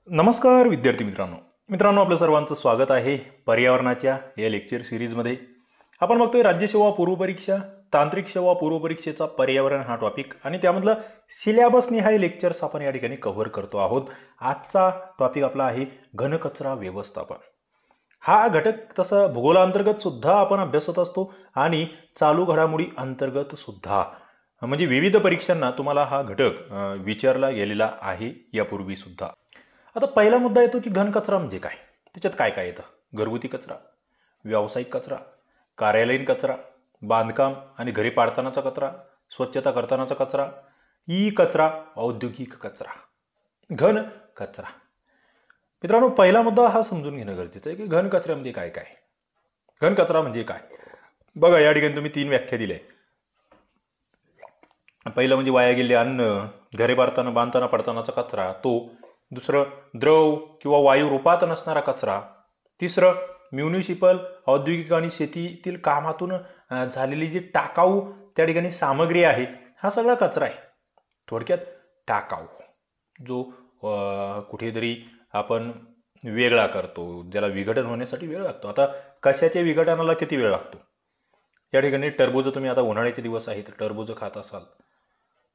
नमस्कार विद्यार्थी मित्रांनो आपलं सर्वांचं स्वागत आहे पर्यावरणाच्या या लेक्चर सिरीजमध्ये. आपण बघतोय राज्यसेवा पूर्वपरीक्षा, तांत्रिक सेवा पूर्वपरीक्षेचा पर्यावरण हा टॉपिक आणि त्यामधलं सिलेबस निहाय लेक्चर्स आपण या ठिकाणी कव्हर करतो आहोत. आजचा टॉपिक आपला आहे घनकचरा व्यवस्थापन. हा घटक तसा भूगोलांतर्गत सुद्धा आपण अभ्यासत असतो आणि चालू घडामोडी अंतर्गत सुद्धा, म्हणजे विविध परीक्षांना तुम्हाला हा घटक विचारला गेलेला आहे यापूर्वी सुद्धा. आता पहिला मुद्दा येतो की घनकचरा म्हणजे काय. त्याच्यात काय काय येतं? घरगुती कचरा, व्यावसायिक कचरा, कार्यालयीन कचरा, बांधकाम आणि घरी पाडतानाचा कचरा, स्वच्छता करतानाचा कचरा, ई कचरा, औद्योगिक कचरा, घन कचरा. मित्रांनो, पहिला मुद्दा हा समजून घेणं गरजेचं आहे की घनकचऱ्यामध्ये काय काय. घनकचरा म्हणजे काय बघा, या ठिकाणी तुम्ही 3 व्याख्या दिल्या. पहिलं म्हणजे वाया गेले अन्न, घरे बांधताना पडतानाचा कचरा तो. दुसरं द्रव किंवा वायू रूपात नसणारा कचरा. तिसरं म्युनिसिपल, औद्योगिक आणि शेतीतील कामातून झालेली जी टाकाऊ त्या ठिकाणी सामग्री आहे, हा सगळा कचरा आहे. थोडक्यात टाकाऊ जो कुठेतरी आपण वेगळा करतो, ज्याला विघटन होण्यासाठी वेळ लागतो. आता कशाच्या विघटनाला किती वेळ लागतो? या ठिकाणी टरबूज, तुम्ही आता उन्हाळ्याचे दिवस आहेत, टरबूज खात असाल,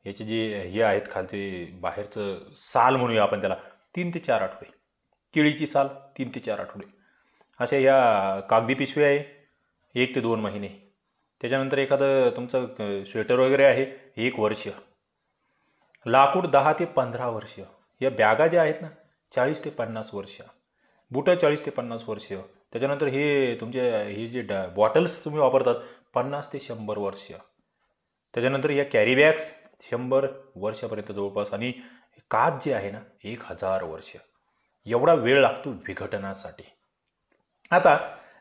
याचे जे हे आहेत खालचे बाहेरचं साल म्हणूया आपण त्याला, 3 ते 4 आठवडे. केळीची साल 3 ते 4 आठवडे. अशा या कागदी पिशव्या आहे 1 ते 2 महिने. त्याच्यानंतर एखादं तुमचं स्वेटर वगैरे आहे 1 वर्ष. लाकूड 10 ते 15 वर्ष. या बॅगा ज्या आहेत ना 40 ते 50 वर्ष. बुटं 40 ते 50 वर्ष. त्याच्यानंतर हे तुमचे हे जे बॉटल्स तुम्ही वापरतात 50 ते 100 वर्ष. त्याच्यानंतर या कॅरी बॅग्स 100 वर्षापर्यंत जवळपास. आणि काच जे आहे ना 1000 वर्ष. एवढा वेळ लागतो विघटनासाठी. आता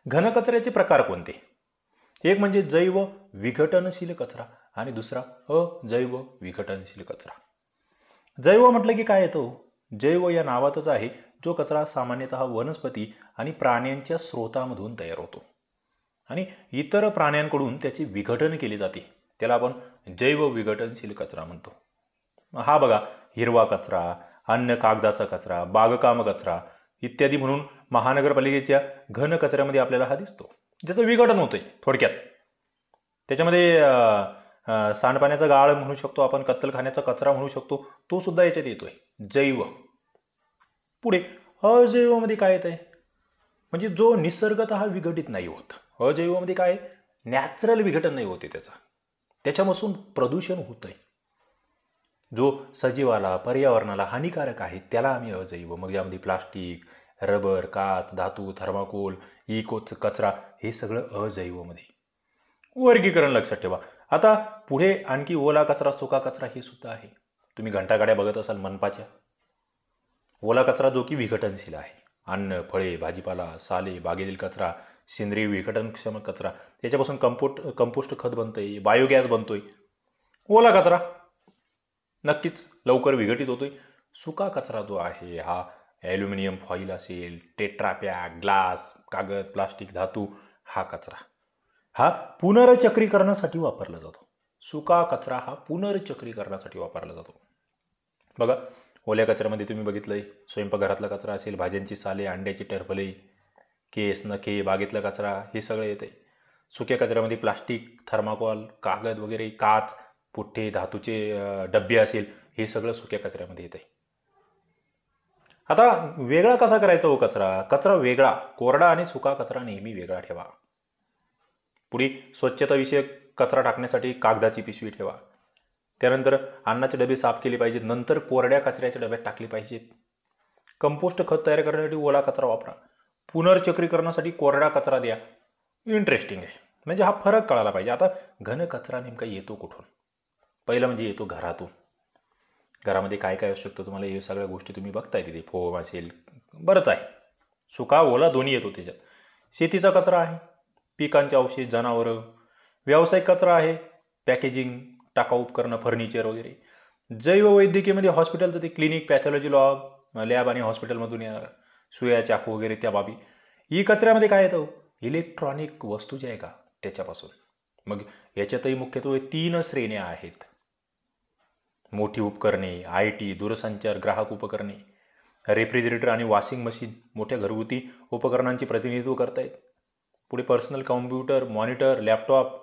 घनकचऱ्याचे प्रकार कोणते? एक म्हणजे जैव विघटनशील कचरा आणि दुसरा अजैव विघटनशील कचरा. जैव म्हटलं की काय येतो? जैव या नावातच आहे जो कचरा सामान्यतः वनस्पती आणि प्राण्यांच्या स्रोतामधून तयार होतो आणि इतर प्राण्यांकडून त्याचे विघटन केले जाते. त्याला आपण जैव विघटनशील कचरा म्हणतो. हा बघा, हिरवा कचरा, अन्न कागदाचा कचरा, बागकाम कचरा इत्यादी म्हणून महानगरपालिकेच्या घन कचऱ्यामध्ये आपल्याला हा दिसतो, ज्याचं विघटन होतंय. थोडक्यात त्याच्यामध्ये सांडपाण्याचा गाळ म्हणू शकतो आपण, कत्तलखान्याचा कचरा म्हणू शकतो, तो सुद्धा याच्यात येतोय जैव. पुढे अजैवमध्ये काय येत आहे? म्हणजे जो निसर्गतः विघटित नाही होत. अजैवमध्ये काय? नॅचरल विघटन नाही होते त्याच्यापासून प्रदूषण होतंय. जो सजीवाला, पर्यावरणाला हानिकारक आहे त्याला आम्ही अजैव. मग यामध्ये प्लास्टिक, रबर, काच, धातू, थर्माकोल, इकोच कचरा, हे सगळं अजैवमध्ये. वर्गीकरण लक्षात ठेवा. आता पुढे आणखी ओला कचरा, सुका कचरा हे सुद्धा आहे. तुम्ही घंटागाड्या बघत असाल मनपाच्या. ओला कचरा जो की विघटनशील आहे. अन्न, फळे, भाजीपाला, साले, बागेतील कचरा, सेंद्रिय विघटनक्षम कचरा, त्याच्यापासून कंपोस्ट खत बनतंय, बायोगॅस बनतोय. ओला कचरा नक्कीच लवकर विघटित होतोय. सुका कचरा जो आहे हा ॲल्युमिनियम फॉईल असेल, टेट्रापॅक, ग्लास, कागद, प्लास्टिक, धातू, हा कचरा हा पुनर्चक्रीकरणासाठी वापरला जातो. सुका कचरा हा पुनर्चक्रीकरणासाठी वापरला जातो. बघा, ओल्या कचऱ्यामध्ये तुम्ही बघितलंय स्वयंपाकघरातला कचरा असेल, भाज्यांची साले, अंड्याची टरफले, केस, नखे, बागेतला कचरा, हे सगळं येते. सुक्या कचऱ्यामध्ये प्लास्टिक, थर्माकोल, कागद वगैरे, काच, पुठ्ठे, धातूचे डब्बे असेल, हे सगळं सुक्या कचऱ्यामध्ये येते. आता वेगळा कसा करायचा हो कचरा? कचरा वेगळा, कोरडा आणि सुका कचरा नेहमी वेगळा ठेवा. पुढे स्वच्छताविषयक कचरा टाकण्यासाठी कागदाची पिशवी ठेवा. त्यानंतर अन्नाचे डबे साफ केले पाहिजेत, नंतर कोरड्या कचऱ्याच्या डब्यात टाकले पाहिजेत. कंपोस्ट खत तयार करण्यासाठी ओला कचरा वापरा. पुनर्चक्रीकरणासाठी कोरडा कचरा द्या. इंटरेस्टिंग आहे, म्हणजे हा फरक कळायला पाहिजे. आता घन कचरा नेमका येतो कुठून? पहिलं म्हणजे येतो घरातून. घरामध्ये काय काय असू शकतं तुम्हाला हे सगळ्या गोष्टी तुम्ही बघताय तिथे. फोम असेल, बरंच आहे, सुका ओला दोन्ही येतो त्याच्यात. शेतीचा कचरा आहे, पिकांचे अवशेष, जनावरं. व्यावसायिक कचरा आहे, पॅकेजिंग, टाकाऊ उपकरणं, फर्निचर वगैरे. जैव वैद्यकीयमध्ये हॉस्पिटलचं ते क्लिनिक, पॅथॉलॉजी लॅब आणि हॉस्पिटलमधून येणार सुया, चाकू वगैरे त्या बाबी. ई कचऱ्यामध्ये काय येतं? इलेक्ट्रॉनिक वस्तू जे आहे का त्याच्यापासून. मग याच्यातही मुख्यत्वे 3 श्रेण्या आहेत. मोठी उपकरणे, IT, दूरसंचार, ग्राहक उपकरणे. रेफ्रिजरेटर आणि वॉशिंग मशीन मोठ्या घरगुती उपकरणांचे प्रतिनिधित्व करतायत. पुढे पर्सनल कॉम्प्युटर, मॉनिटर, लॅपटॉप,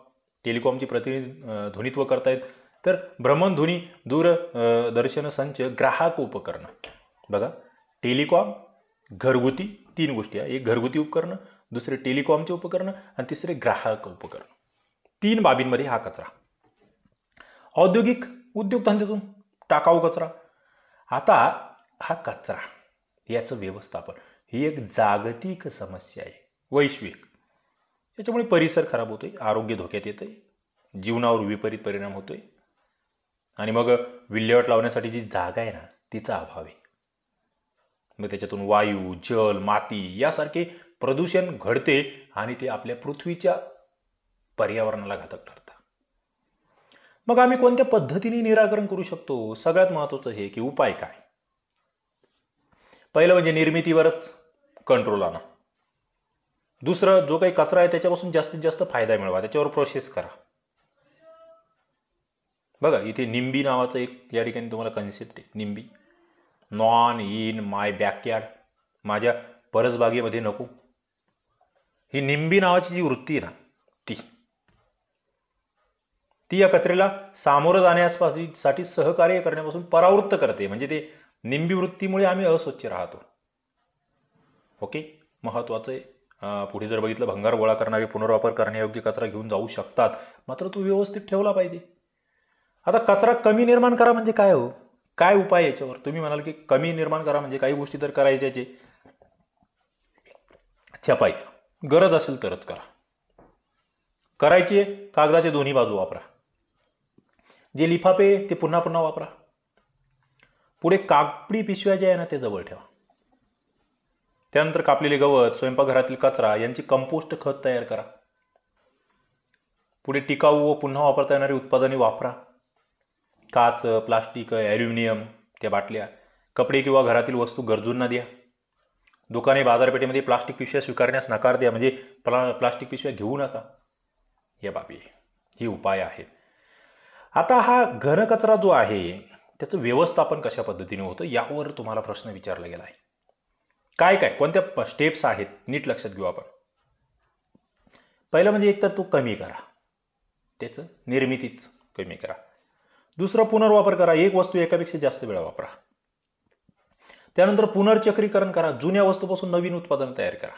टेलिकॉमचे प्रतिनिधित्व करतायत. तर भ्रमणध्वनी, दूरदर्शन संच, ग्राहक उपकरणं. बघा, टेलिकॉम, घरगुती, 3 गोष्टी आहे. एक घरगुती उपकरणं, दुसरे टेलिकॉमचे उपकरणं आणि तिसरे ग्राहक उपकरण. 3 बाबींमध्ये हा कचरा. औद्योगिक उद्योगधंद्यातून टाकाऊ कचरा. आता हा कचरा याचं व्यवस्थापन ही एक जागतिक समस्या आहे, वैश्विक. याच्यामुळे परिसर खराब होतोय, आरोग्य धोक्यात येतंय, जीवनावर विपरीत परिणाम होतोय आणि मग विल्हेवाट लावण्यासाठी जी जागा आहे ना तिचा अभाव आहे. मग त्याच्यातून वायू, जल, माती यासारखे प्रदूषण घडते आणि ते आपल्या पृथ्वीच्या पर्यावरणाला घातक ठरतं. मग आम्ही कोणत्या पद्धतीने निराकरण करू शकतो? सगळ्यात महत्त्वाचं हे की उपाय काय. पहिलं म्हणजे निर्मितीवरच कंट्रोल आणा. दुसरं, जो काही कचरा आहे त्याच्यापासून जास्तीत जास्त फायदा मिळवा, त्याच्यावर प्रोसेस करा. बघा, इथे निंबी नावाचं एक या ठिकाणी तुम्हाला कन्सेप्ट आहे. निंबी, नॉन इन माय बॅकयार्ड, माझ्या परसबागेमध्ये नको. ही निंबी नावाची जी वृत्ती आहे ना ती या कचऱ्याला सामोरं जाण्यासाठी सहकार्य करण्यापासून परावृत्त करते. म्हणजे ते निंबी वृत्तीमुळे आम्ही अस्वच्छ राहतो. ओके, महत्त्वाचं आहे. पुढे जर बघितलं, भंगार गोळा करणारे पुनर्वापर करण्यायोग्य कचरा घेऊन जाऊ शकतात, मात्र तो व्यवस्थित ठेवला पाहिजे. आता कचरा कमी निर्माण करा म्हणजे काय हो? काय उपाय याच्यावर? तुम्ही म्हणाल की कमी निर्माण करा म्हणजे काही गोष्टी तर करायच्याचे. छपाई गरज असेल तरच करा. करायची कागदाचे दोन्ही बाजू वापरा. जे लिफाफे ते पुन्हा पुन्हा वापरा. पुढे कापडी पिशव्या ज्या आहे ना ते जवळ ठेवा. त्यानंतर कापलेले गवत, स्वयंपाकघरातील कचरा यांची कंपोस्ट खत तयार करा. पुढे टिकाऊ व पुन्हा वापरता येणारी उत्पादने वापरा. काच, प्लास्टिक, ॲल्युमिनियम त्या बाटल्या, कपडे किंवा घरातील वस्तू गरजूंना द्या. दुकाने, बाजारपेठेमध्ये प्लास्टिक पिशव्या स्वीकारण्यास नकार द्या. म्हणजे प्लास्टिक पिशव्या घेऊ नका. या बाबी ही उपाय आहेत. आता हा घनकचरा जो आहे त्याचं व्यवस्थापन कशा पद्धतीने होतं यावर तुम्हाला प्रश्न विचारला गेला आहे. काय काय कोणत्या स्टेप्स आहेत नीट लक्षात घेऊ आपण. पहिलं म्हणजे एकतर तो कमी करा, त्याचं निर्मितीच कमी करा. दुसरं, पुनर्वापर करा. एक वस्तू एकापेक्षा जास्त वेळा वापरा. त्यानंतर पुनर्चक्रीकरण करा. जुन्या वस्तूपासून नवीन उत्पादन तयार करा.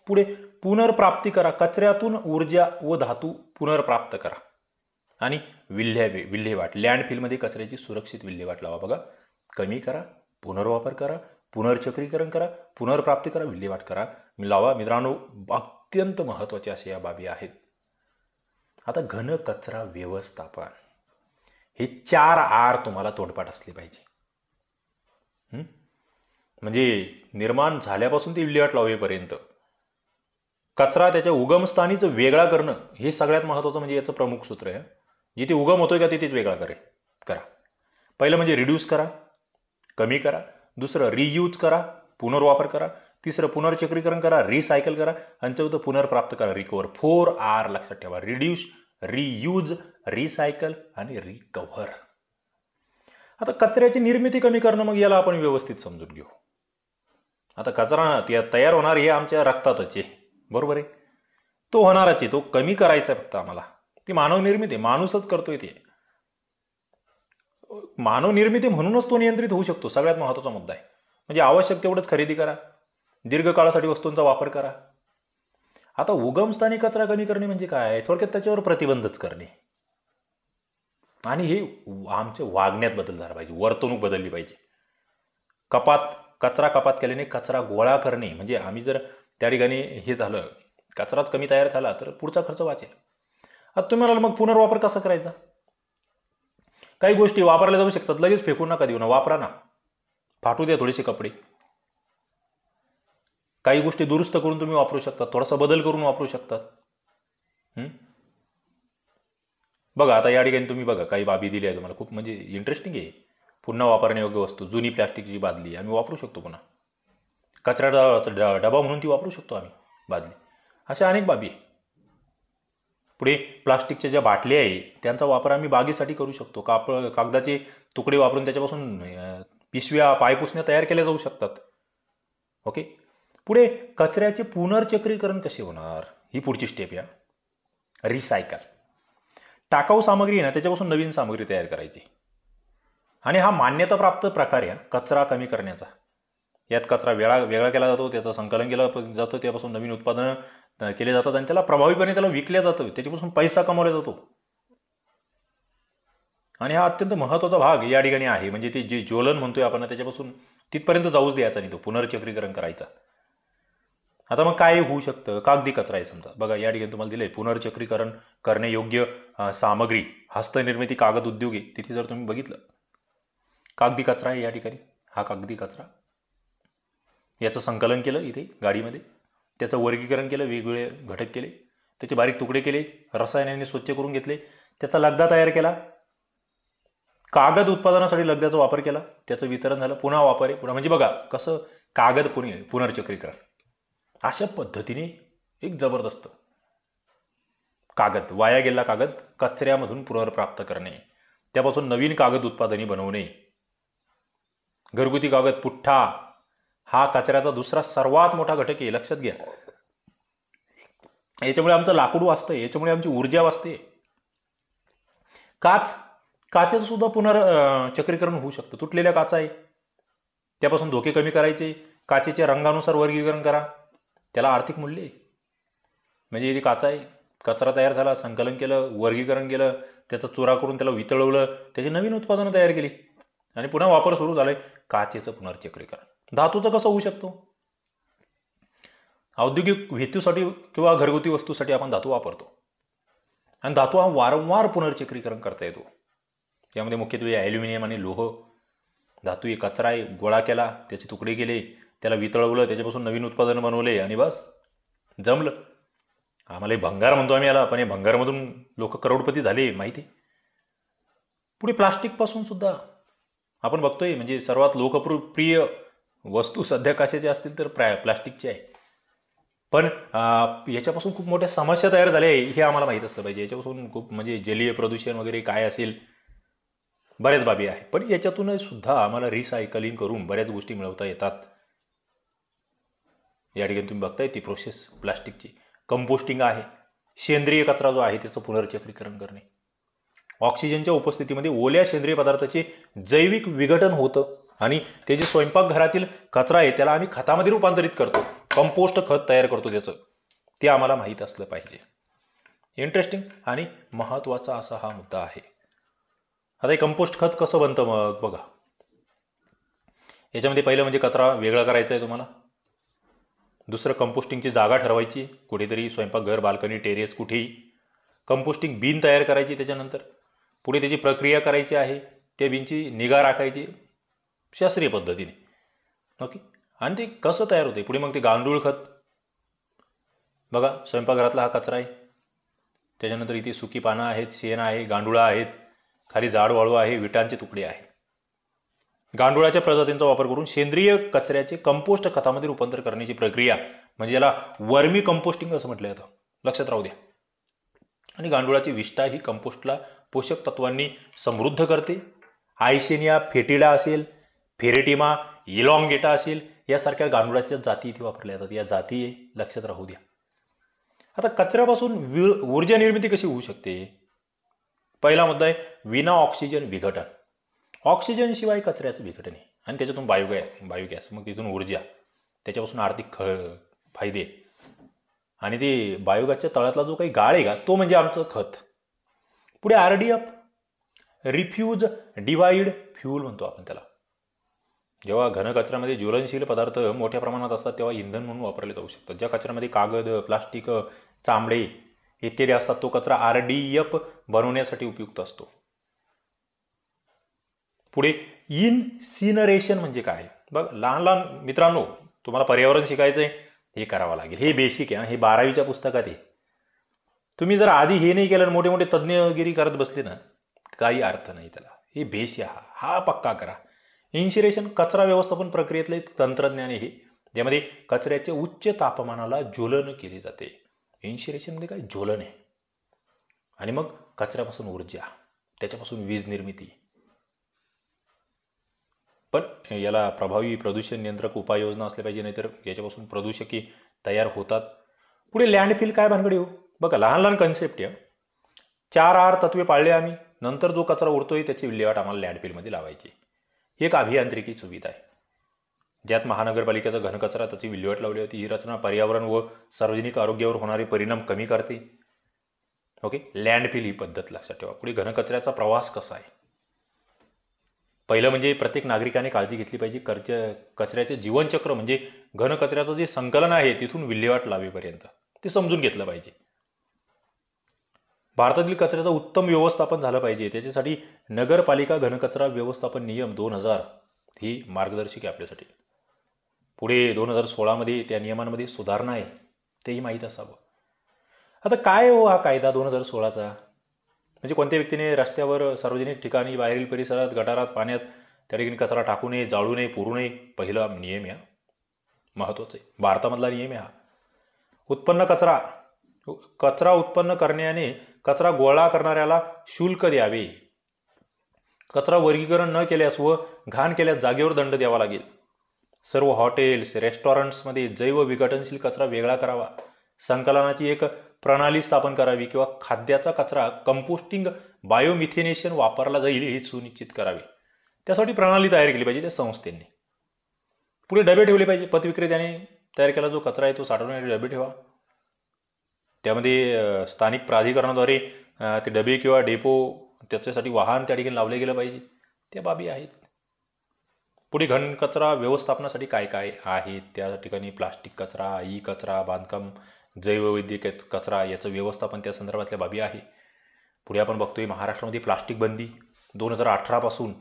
पुढे पुनर्प्राप्ती करा. कचऱ्यातून ऊर्जा व धातू पुनर्प्राप्त करा. आणि विल्हेवाट, लँडफिलमध्ये कचऱ्याची सुरक्षित विल्हेवाट लावा. बघा, कमी करा, पुनर्वापर करा, पुनर्चक्रीकरण करा, पुनर्प्राप्ती करा, विल्हेवाट करा, लावा. मित्रांनो, अत्यंत महत्त्वाच्या अशा या बाबी आहेत. आता घन कचरा व्यवस्थापन हे 4 आर तुम्हाला तोंडपाठ असले पाहिजे. म्हणजे निर्माण झाल्यापासून ते विल्हेवाट लावेपर्यंत कचरा त्याच्या उगमस्थानीच वेगळा करणं हे सगळ्यात महत्त्वाचं. म्हणजे याचं प्रमुख सूत्र आहे. जिथे उगम होतोय का तिथेच वेगळा करा. पहिलं म्हणजे रिड्यूस करा, कमी करा. दुसरं रियूज करा, पुनर्वापर करा. तिसरं पुनर्चक्रीकरण करा, रिसायकल करा. आणि चौथं पुनर्प्राप्त करा, रिकव्हर. 4 आर लक्षात ठेवा. रिड्यूस, रियूज, रिसायकल आणि रिकव्हर. आता कचऱ्याची निर्मिती कमी करणं, मग याला आपण व्यवस्थित समजून घेऊ. आता कचरा तयार होणार हे आमच्या रक्तातच आहे, बरोबर आहे. तो होणारच आहे, तो कमी करायचा आहे फक्त आम्हाला. ती मानव निर्मिती आहे, माणूसच करतोय. ते मानव निर्मिती म्हणूनच तो नियंत्रित होऊ शकतो. सगळ्यात महत्त्वाचा मुद्दा आहे. म्हणजे आवश्यक तेवढंच खरेदी करा, दीर्घकाळासाठी वस्तूंचा वापर करा. आता उगमस्थानी कचरा कमी करणे म्हणजे काय? थोडक्यात त्याच्यावर प्रतिबंधच करणे. आणि हे आमच्या वागण्यात बदल झाला पाहिजे, वर्तणूक बदलली पाहिजे. कचरा कपात केल्याने कचरा गोळा करणे, म्हणजे आम्ही जर त्या ठिकाणी हे झालं, कचराच कमी तयार झाला तर पुढचा खर्च वाचेल. आता तुम्हाला मग पुनर्वापर कसा करायचा? काही गोष्टी वापरल्या जाऊ शकतात, लगेच फेकून नका देऊ ना, वापरा ना. फाटू द्या थोडेसे कपडे. काही गोष्टी दुरुस्त करून तुम्ही वापरू शकता, थोडासा बदल करून वापरू शकतात. बघा, आता या ठिकाणी तुम्ही बघा काही बाबी दिली आहे तुम्हाला, खूप म्हणजे इंटरेस्टिंग आहे. पुन्हा वापरण्यायोग्य वस्तू, जुनी प्लॅस्टिकची बादली आम्ही वापरू शकतो पुन्हा. कचरा डबा म्हणून ती वापरू शकतो आम्ही बादली. अशा अनेक बाबी. पुढे प्लास्टिकच्या ज्या बाटल्या आहे त्यांचा वापर आम्ही बागेसाठी करू शकतो. कागदाचे तुकडे वापरून त्याच्यापासून पिशव्या, पायपुसण्या तयार केल्या जाऊ शकतात. ओके. पुढे कचऱ्याचे पुनर्चक्रीकरण कसे होणार, ही पुढची स्टेप या. रिसायकल. टाकाऊ सामग्री ना त्याच्यापासून नवीन सामग्री तयार करायची, आणि हा मान्यताप्राप्त प्रकार आहे कचरा कमी करण्याचा. यात कचरा वेगळा केला जातो, त्याचं संकलन केलं जातं, त्यापासून नवीन उत्पादनं केले जातात आणि त्याला प्रभावीपणे त्याला विकल्या जातं, त्याच्यापासून पैसा कमवला जातो. आणि हा अत्यंत महत्त्वाचा भाग या ठिकाणी आहे. म्हणजे ते जे ज्वलन म्हणतोय आपण त्याच्यापासून तिथपर्यंत जाऊच द्यायचा नाही, तो पुनर्चक्रीकरण करायचा. आता मग काय होऊ शकतं, कागदी कचरा आहे समजा. बघा या ठिकाणी तुम्हाला दिलंय पुनर्चक्रीकरण करणे योग्य सामग्री, हस्तनिर्मिती कागद उद्योग आहे. तिथे जर तुम्ही बघितलं कागदी कचरा आहे या ठिकाणी, हा कागदी कचरा, याचं संकलन केलं इथे गाडीमध्ये, त्याचं वर्गीकरण केलं, वेगवेगळे घटक केले, त्याचे बारीक तुकडे केले, रसायनाने स्वच्छ करून घेतले, त्याचा लगदा तयार केला, कागद उत्पादनासाठी लगद्याचा वापर केला, त्याचं वितरण झालं, पुन्हा वापर आहे, पुन्हा म्हणजे बघा कसं कागद पुनर्चक्रीकरण. अशा पद्धतीने एक जबरदस्त कागद, वाया गेलेला कागद कचऱ्यामधून पुनर्प्राप्त करणे, त्यापासून नवीन कागद उत्पादने बनवणे. घरगुती कागद, पुठ्ठा हा कचऱ्याचा दुसरा सर्वात मोठा घटक आहे, लक्षात घ्या. याच्यामुळे आमचं लाकूड वाचतंय, याच्यामुळे आमची ऊर्जा वाचते. काचेचं सुद्धा पुनर्चक्रीकरण होऊ शकतं. तुटलेल्या काचा आहे, त्यापासून धोके कमी करायचे, काचेच्या रंगानुसार वर्गीकरण करा, त्याला आर्थिक मूल्य आहे. म्हणजे इथे काचा आहे, कचरा तयार झाला, संकलन केलं, वर्गीकरण केलं, त्याचा चुरा करून त्याला वितळवलं, त्याची नवीन उत्पादनं तयार केली आणि पुन्हा वापर सुरू झालाय. काचेचं पुनर्चक्रीकरण. धातूचं कसं होऊ शकतो, औद्योगिक हेतूसाठी किंवा घरगुती वस्तूसाठी आपण धातू वापरतो आणि धातू हा वारंवार पुनर्चक्रीकरण करता येतो. यामध्ये मुख्यत्वे ॲल्युमिनियम आणि लोह धातू. एक कचरा आहे, गोळा केला, त्याचे तुकडे केले, त्याला वितळवलं, त्याच्यापासून नवीन उत्पादन बनवले आणि बस जमलं. आम्हाला हे भंगार म्हणतो आम्ही याला, पण हे भंगारमधून लोक करोडपती झाले माहिती. पुढे प्लास्टिकपासून सुद्धा आपण बघतोय, म्हणजे सर्वात लोकप्रिय वस्तू सध्या कशाच्या असतील तर प्लास्टिकची आहे. पण याच्यापासून खूप मोठ्या समस्या तयार झाल्या आहे हे आम्हाला माहीत असलं पाहिजे. याच्यापासून खूप म्हणजे जलीय प्रदूषण वगैरे काय असेल, बऱ्याच बाबी आहे. पण याच्यातून सुद्धा आम्हाला रिसायकलिंग करून बऱ्याच गोष्टी मिळवता येतात. या ठिकाणी तुम्ही बघताय ती प्रोसेस प्लास्टिकची. कंपोस्टिंग आहे, सेंद्रिय कचरा जो आहे त्याचं पुनर्चक्रीकरण करणे. ऑक्सिजनच्या उपस्थितीमध्ये ओल्या सेंद्रिय पदार्थाचे जैविक विघटन होतं आणि ते जे स्वयंपाकघरातील कचरा आहे त्याला आम्ही खतामध्ये रूपांतरित करतो, कंपोस्ट खत तयार करतो त्याचं. ते आम्हाला माहीत असलं पाहिजे. इंटरेस्टिंग आणि महत्त्वाचा असा हा मुद्दा आहे. आता हे कंपोस्ट खत कसं बनतं मग बघा. याच्यामध्ये पहिलं म्हणजे कचरा वेगळा करायचा आहे तुम्हाला. दुसरं कंपोस्टिंगची जागा ठरवायची, कुठेतरी स्वयंपाकघर, बाल्कनी, टेरेस, कुठेही. कंपोस्टिंग बीन तयार करायची, त्याच्यानंतर पुढे त्याची प्रक्रिया करायची आहे, त्या बीनची निगा राखायची शास्त्रीय पद्धतीने. ओके. आणि ते कसं तयार होते पुढे मग ते गांडूळ खत. बघा स्वयंपाकघरातला हा कचरा आहे, त्याच्यानंतर इथे सुकी पानं आहेत, शेण आहे, गांडुळा आहेत, खाली जाड वाळू आहे, विटांचे तुकडे आहे. गांडुळाच्या प्रजातींचा वापर करून सेंद्रिय कचऱ्याचे कंपोस्ट खतामध्ये रूपांतर करण्याची प्रक्रिया म्हणजे याला वर्मी कंपोस्टिंग असं म्हटलं जातं, लक्षात राहू द्या. आणि गांडुळाची विष्ठा ही कंपोस्टला पोषक तत्वांनी समृद्ध करते. आयसेनिया फेटिडा असेल, फेरेटिमा इलॉंगेटा असेल, यासारख्या गांडुळाच्या जाती इथे वापरल्या जातात. या जाती लक्षात राहू द्या. आता कचऱ्यापासून ऊर्जा निर्मिती कशी होऊ शकते. पहिला मुद्दा आहे विना ऑक्सिजन विघटन. ऑक्सिजन शिवाय कचऱ्याचं विघटन आहे आणि त्याच्यातून बायोगॅस, मग तिथून ऊर्जा, त्याच्यापासून आर्थिक फायदे. आणि ते बायोगॅसच्या तळातला जो काही गाळ आहे का तो म्हणजे आमचं खत. पुढे RDF, रिफ्यूज डिवाइड फ्यूल म्हणतो आपण त्याला. जेव्हा घनकचऱ्यामध्ये ज्वलनशील पदार्थ मोठ्या प्रमाणात असतात तेव्हा इंधन म्हणून वापरले जाऊ शकतात. ज्या कचऱ्यामध्ये कागद, प्लास्टिक, चामडे इत्यादी असतात तो कचरा RDF बनवण्यासाठी उपयुक्त असतो. पुढे इन्सिनरेशन म्हणजे काय. बघ लहान लहान मित्रांनो, तुम्हाला पर्यावरण शिकायचं आहे हे करावं लागेल. हे बेसिक आहे, हे 12वीच्या पुस्तकात आहे. तुम्ही जर आधी हे नाही केलं, मोठे मोठे तज्ज्ञगिरी करत बसले ना, काही अर्थ नाही त्याला. हे बेस हा पक्का करा. इन्सिनरेशन कचरा व्यवस्थापन प्रक्रियेतलं एक तंत्रज्ञान आहे ज्यामध्ये कचऱ्याचे उच्च तापमानाला ज्वलन केले जाते. इन्सिनरेशन म्हणजे काय, ज्वलन आहे. आणि मग कचऱ्यापासून ऊर्जा, त्याच्यापासून वीज निर्मिती. पण याला प्रभावी प्रदूषण नियंत्रक उपाययोजना असल्या पाहिजे, नाहीतर याच्यापासून प्रदूषके तयार होतात. पुढे लँडफिल काय भानगडी हो? बघा, लहान लहान कन्सेप्ट आहे. 4R तत्वे पाळले आम्ही. नंतर जो कचरा उरतोय त्याची विल्हेवाट आम्हाला लँडफिलमध्ये लावायची. ही एक अभियांत्रिकी सुविधा आहे, ज्यात महानगरपालिकेचा घनकचरा त्याची विल्हेवाट लावली होती. ही रचना पर्यावरण व सार्वजनिक आरोग्यावर होणारे परिणाम कमी करते. ओके, लँडफिल ही पद्धत लक्षात ठेवा. पुढे घनकचऱ्याचा प्रवास कसा आहे? पहिलं म्हणजे प्रत्येक नागरिकाने काळजी घेतली पाहिजे. कचऱ्याचे जीवनचक्र म्हणजे घनकचऱ्याचं जे संकलन आहे तिथून विल्हेवाट लावेपर्यंत ते समजून घेतलं पाहिजे. भारतातील कचऱ्याचं उत्तम व्यवस्थापन झालं पाहिजे. त्याच्यासाठी नगरपालिका घनकचरा व्यवस्थापन नियम 2000 ही मार्गदर्शक आहे आपल्यासाठी. पुढे 2016 त्या नियमांमध्ये सुधारणा आहे, तेही माहीत असावं. आता काय हो हा कायदा 2016चा? म्हणजे कोणत्या व्यक्तीने रस्त्यावर, सार्वजनिक ठिकाणी, बाहेरील परिसरात, गटारात, पाण्यात त्या ठिकाणी कचरा टाकू नये, जाळू नये, पुरू नये. पहिला नियम आहे, महत्त्वाचा आहे, भारतामधला नियम आहे हा. उत्पन्न कचरा उत्पन्न करण्याने कचरा गोळा करणाऱ्याला शुल्क द्यावे. कचरा वर्गीकरण न केल्यास व घाण केल्यास जागेवर दंड द्यावा लागेल. सर्व हॉटेल्स, रेस्टॉरंट्समध्ये जैव विघटनशील कचरा वेगळा करावा. संकलनाची एक प्रणाली स्थापन करावी किंवा खाद्याचा कचरा कंपोस्टिंग, बायोमिथेनेशन वापरला जाईल हे सुनिश्चित करावे. त्यासाठी प्रणाली तयार केली पाहिजे त्या संस्थेने. पुढे डबे ठेवले पाहिजे. पथविक्रेत्याने तयार केला जो कचरा आहे तो साठवण्यासाठी डबे ठेवा. त्यामध्ये स्थानिक प्राधिकरणाद्वारे ते डबे किंवा डेपो त्याच्यासाठी वाहन त्या ठिकाणी लावले गेलं पाहिजे. त्या बाबी आहेत. पुढे घनकचरा व्यवस्थापनासाठी काय काय आहे? त्या ठिकाणी प्लास्टिक कचरा, ई कचरा, बांधकाम, जैववैद्यकीय कचरा याचं व्यवस्थापन, त्या संदर्भातल्या बाबी आहे. पुढे आपण बघतोय महाराष्ट्रामध्ये प्लास्टिक बंदी 2018 पासून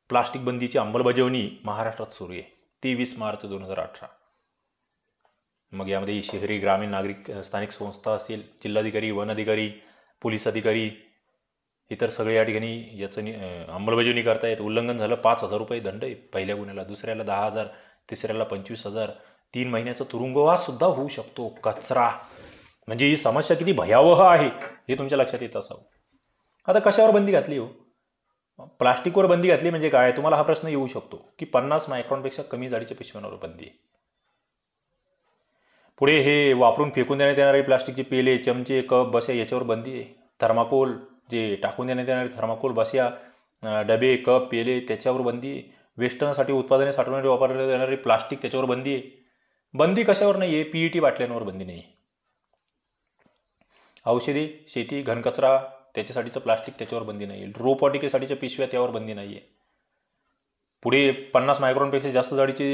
प्लास्टिक बंदीची अंमलबजावणी महाराष्ट्रात सुरू आहे. 23 मार्च 2018. मग यामध्ये शहरी, ग्रामीण, नागरिक, स्थानिक संस्था असतील, जिल्हाधिकारी, वन अधिकारी, पोलीस अधिकारी, इतर सगळे या ठिकाणी याचं अंमलबजावणी करतायत. उल्लंघन झालं 5,000 रुपये दंड आहे पहिल्या गुन्ह्याला, दुसऱ्याला 10,000, तिसऱ्याला 25,000, 3 महिन्याचा तुरुंगवास सुद्धा होऊ शकतो. कचरा म्हणजे ही समस्या किती भयावह आहे हे तुमच्या लक्षात येत असावं. आता कशावर बंदी घातली हो? प्लास्टिकवर बंदी घातली म्हणजे काय? तुम्हाला हा प्रश्न येऊ शकतो की 50 मायक्रॉनपेक्षा कमी जाडीच्या पिशव्यांवर बंदी आहे. पुढे हे वापरून फेकून देण्यात येणारे प्लास्टिकचे पेले, चमचे, कप, बस्या याच्यावर बंदी आहे. थर्माकोल, जे टाकून देण्यात येणारे थर्माकोल, बस्या, डबे, कप, पेले त्याच्यावर बंदी आहे. वेस्टर्नसाठी उत्पादने साठवण्यासाठी वापरण्यात येणारे प्लास्टिक त्याच्यावर बंदी आहे. बंदी कशावर नाही आहे? PET बाटल्यांवर बंदी नाही. औषधी, शेती, घनकचरा त्याच्यासाठीचं प्लास्टिक त्याच्यावर बंदी नाही आहे. रोपवाटिकेसाठीच्या पिशव्या त्यावर बंदी नाही आहे. पुढे 50 मायक्रॉनपेक्षा जास्त जाडीचे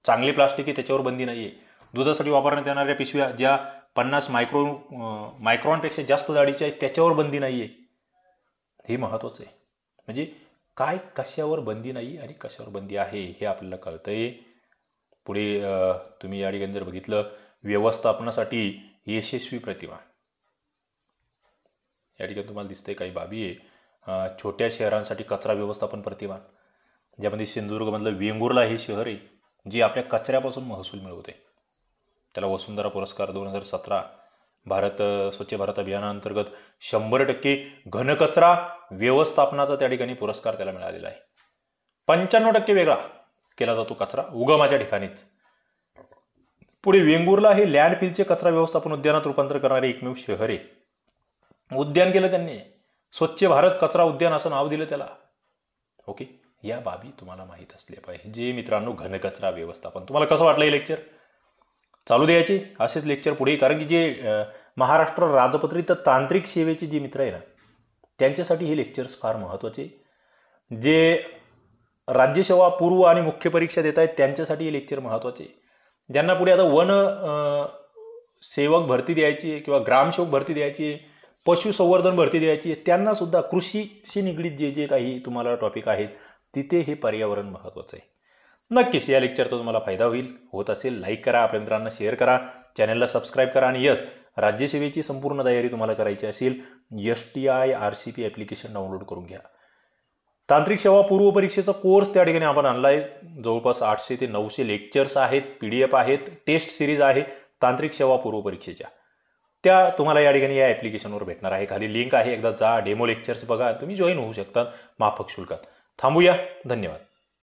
चांगले प्लास्टिक आहे त्याच्यावर बंदी नाही आहे. दुधासाठी वापरण्यात येणाऱ्या पिशव्या ज्या 50 मायक्रॉनपेक्षा जास्त जाडीच्या आहेत त्याच्यावर बंदी नाही आहे. हे महत्त्वाचं आहे. म्हणजे काय, कशावर बंदी नाही आणि कशावर बंदी आहे हे आपल्याला कळतंय. पुढे तुम्ही या ठिकाणी जर बघितलं, व्यवस्थापनासाठी यशस्वी प्रतिमा या ठिकाणी तुम्हाला दिसतंय काही बाबी आहे. छोट्या शहरांसाठी कचरा व्यवस्थापन प्रतिमा, ज्यामध्ये सिंधुदुर्गमधलं वेंगुर्ला हे शहर आहे जे आपल्या कचऱ्यापासून महसूल मिळवते. त्याला वसुंधरा पुरस्कार 2017 स्वच्छ भारत अभियानाअंतर्गत 100% घनकचरा व्यवस्थापनाचा त्या ठिकाणी पुरस्कार त्याला मिळालेला आहे. 95% वेगळा केला जातो कचरा उगमाच्या ठिकाणीच. पुढे वेंगुर्ला हे लँडफिलचे कचरा व्यवस्थापन उद्यानात रूपांतर करणारे एकमेव शहर आहे. उद्यान केलं त्यांनी, स्वच्छ भारत कचरा उद्यान असं नाव दिलं त्याला. ओके, या बाबी तुम्हाला माहीत असल्या पाहिजे मित्रांनो. घनकचरा व्यवस्थापन तुम्हाला कसं वाटलं हे लेक्चर? चालू द्यायचे असेच लेक्चर पुढे, कारण की जे महाराष्ट्र राजपत्रित तांत्रिक सेवेचे जे मित्र आहे ना त्यांच्यासाठी हे लेक्चर्स फार महत्त्वाचे. जे राज्यसेवा पूर्व आणि मुख्य परीक्षा देत आहेत त्यांच्यासाठी हे लेक्चर महत्त्वाचे. ज्यांना पुढे आता वन सेवक भरती द्यायची आहे किंवा ग्रामसेवक भरती द्यायची आहे, पशुसंवर्धन भरती द्यायची आहे, त्यांना सुद्धा कृषीशी निगडीत जे जे काही तुम्हाला टॉपिक आहेत तिथे हे पर्यावरण महत्त्वाचं आहे. नक्कीच या लेक्चरचा तुम्हाला फायदा होत असेल लाईक करा, आपल्या मित्रांना शेअर करा, चॅनलला सबस्क्राईब करा. आणि यस, राज्यसेवेची संपूर्ण तयारी तुम्हाला करायची असेल STI RCP ॲप्लिकेशन डाउनलोड करून घ्या. तांत्रिक सेवा पूर्व परीक्षेचा कोर्स त्या ठिकाणी आपण आणला आहे. जवळपास 800 ते 900 लेक्चर्स आहेत, PDF आहेत, टेस्ट सिरीज आहे तांत्रिक सेवा पूर्व परीक्षेच्या. त्या तुम्हाला या ठिकाणी या ॲप्लिकेशनवर भेटणार आहे. खाली लिंक आहे, एकदा जा, डेमो लेक्चर्स बघा, तुम्ही जॉईन होऊ शकता माफक शुल्कात. थांबूया, धन्यवाद.